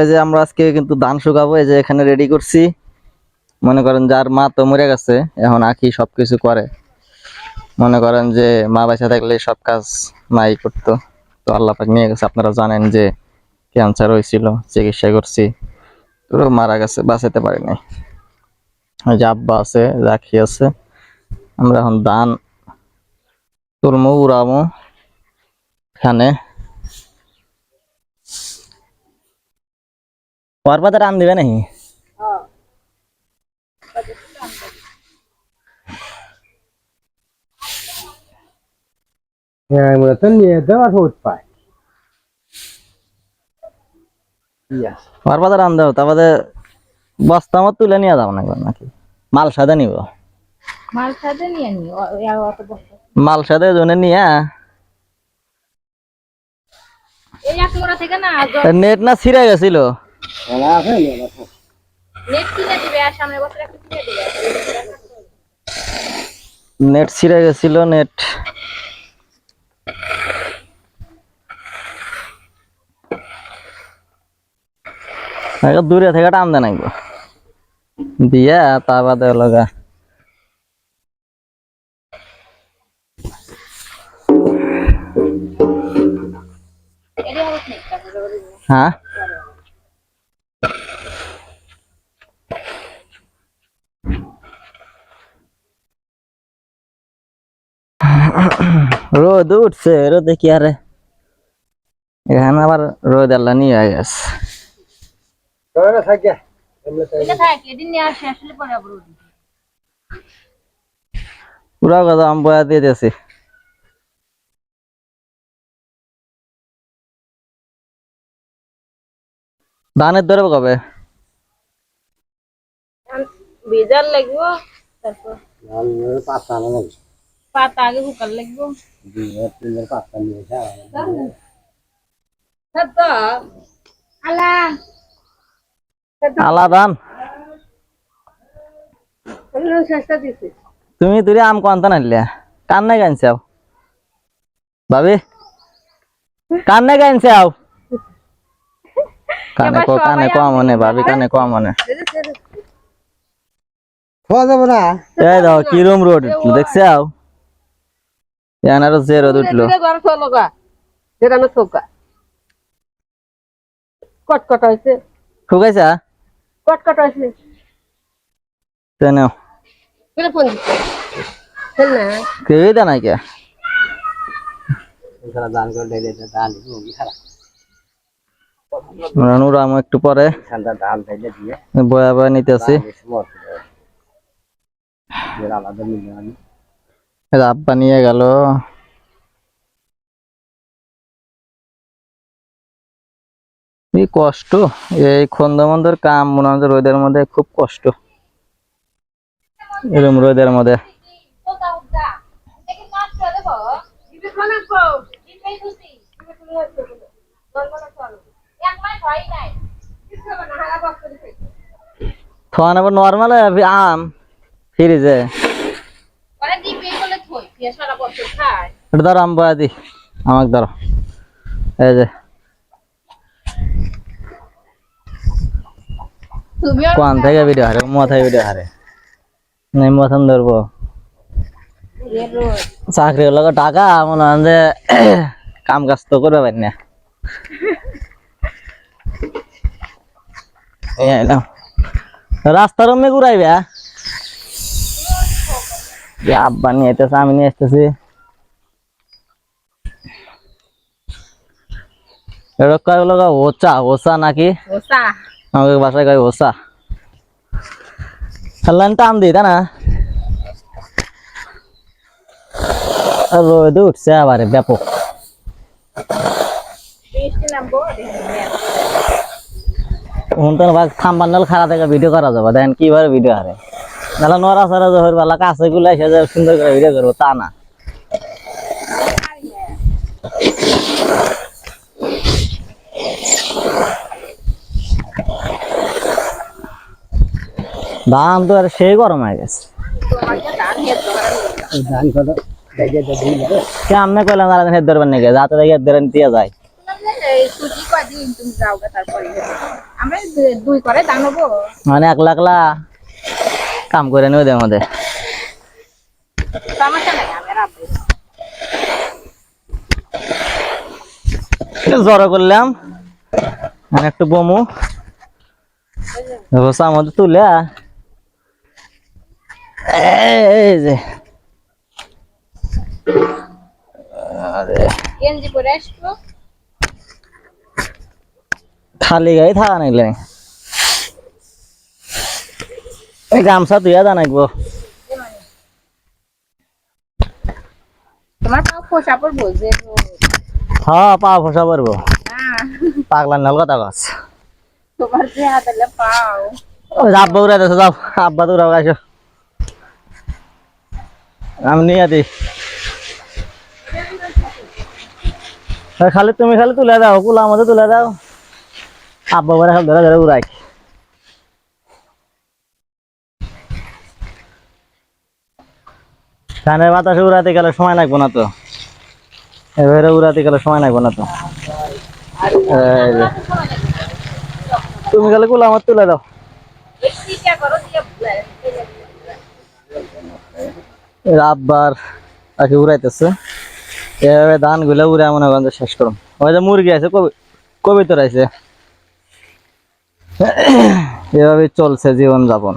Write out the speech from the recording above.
এই যে আমরা আজকে কিন্তু ধান শুকাবো, এই যে এখানে রেডি করছি। মনে করেন যার মা তো মরে গেছে, এখন আখি সবকিছু করে। মনে করেন যে মা বাঁচা থাকলে সব কাজ মাই করতো, তো আল্লাহ পাক নিয়ে গেছে। আপনারা জানেন যে ক্যান্সার হয়েছিল, চিকিৎসা করছি, তো মারা গেছে, বাঁচাতে পারি নাই। ওই যে আব্বা আছে, রাখি আছে। আমরা এখন ধান তুলমু, উড়ামো এখানে। ওর পাতে রান দিবে নাকি? হ্যাঁ মূলত নিয়ে দেওয়া হোত পায় ওর পাতে রান দেও, তারপরে বস্তা মত তুলে নিয়ে যাবো নাকি মাল সাদে নিব? মাল সাথে নিয়ে নি অত বস্তা মাল সাদে জন্য নিয়ে এই একমরা থেকে না নেট না ছিঁড়ে গেছিল? নেট কিনে দিবে আর সামনের বছর একটা কিনে দিবে। নেট ছিঁড়ে গেছিল, নেট দূরে থেকে টান দেন নাকবো দিয়া, তা বাদে লগা এডি হবে নেটটা হ্যাঁ। রোদ উঠছে, রোদে কি আরে এখানে আবার রোদ আল্লাহ নিয়ে গেছে। এটা থাকে এদিন নিয়ে আসে আসলে পরে আবার পুরা কথা আমি বয়া দিয়ে দিয়েছি। ধানের ধরবে কবে? বেজার লাগবো, তারপর পাতা আগে হুকার লাগবো। আলা আলা ধান চেষ্টা দিছি তুমি তুই আম কান্তা নাইলে কান্না গাইছাও ভাবি, কান্না গাইছাও কানে কম মনে ভাবি, কানে কম মনে। খাওয়া যাবে না এই দাও কিরম রোড দেখছাও, এনারও যে রোদ উঠলো। কটকট হয়েছে, শুকাইছা কটকট হয়েছে কেন ফোন দিচ্ছে না কেউই দা নাই কে দান করে দান খারাপ রাম একটু পরে ধান খাইলে দিয়ে বয়া বয়া নিতেছি। আলাদা মিলে আমি আব্বা নিয়ে গেল। এই কষ্ট, এই খন্দমন্দর কাম মনে হয় রোদের মধ্যে খুব কষ্ট, এরকম রোদের মধ্যে। আবার নর্মাল আম ফ্রিজে এটা ধরো, আম বয়া দি আমাকে ধরো, এই যে কোন থেকে ভিডিও হারে, মাথায় ভিডিও হারে নাই, মতন ধরবো চাকরি হলো টাকা মনে হয় যে কাম কাজ তো করবে পারি না। রাস্তার অমনি ঘুরাইবে আব্বা নিয়ে আসতেছে, আমি নিয়ে আসতেছি। ওচা ওচা নাকি আমাকে বাসায় গাই ওচা টান দিই তা না, রোদ উঠছে আবার ব্যাপক। থাম্বান্ডাল খারাপ থেকে ভিডিও করা যাবে, দেখেন কিভাবে ভিডিও হারে নাহলে নড়া চড়া জহর বেলা কাছে গুলা এসে সুন্দর করে ভিডিও করবো তা না। ধান তো আর সেই গরম হয়ে গেছে। ধান কত আমনে কইলাম হেদ ধরবেন নাকি, যাতে দেখে হেদ ধরে দিয়ে যায়। যে এই ছুটি কদিন তুমি যাও গা তারপরে আমরা দুই করে দানবো মানে একলা একলা কাম করে নিও ওদের মধ্যে সমস্যা নাই আমি রাখবো জড়ো করলাম মানে একটু বমু বসার মধ্যে তুলে এই যে আরে গেঞ্জি পরে আসবো খালি গায়ে থাকা নাইলে এই গামছা তুইয়া জানাইবো তোমার পাও ফোসা পড়বো যে হ্যাঁ পা ফসা পারবো হ্যাঁ পাগলা নল কথা গাছ তোমার যে হাতে পাও আব্বা উড়াই দেছো যাও আব্বা তো উড়াও আসো আমি নিয়ে দিই খালি তুমি খালি তুলে দাও কুলা আমাদের তুলে দাও আব্বা বলে খালি ধরে ধরে উড়াই ফ্যানের বাতাসে উড়াতে গেলে সময় লাগবে না তো এবারে উড়াতে গেলে সময় লাগবে না তো এই যে। তুমি খালি কুলা আমার তুলে দাও এর আব্বার তাকে উড়াইতেছে এভাবে ধান গুলো উড়ে মনে করেন যে শেষ করুন ওই যে মুরগি আছে কবিতর আছে এভাবে চলছে জীবন যাপন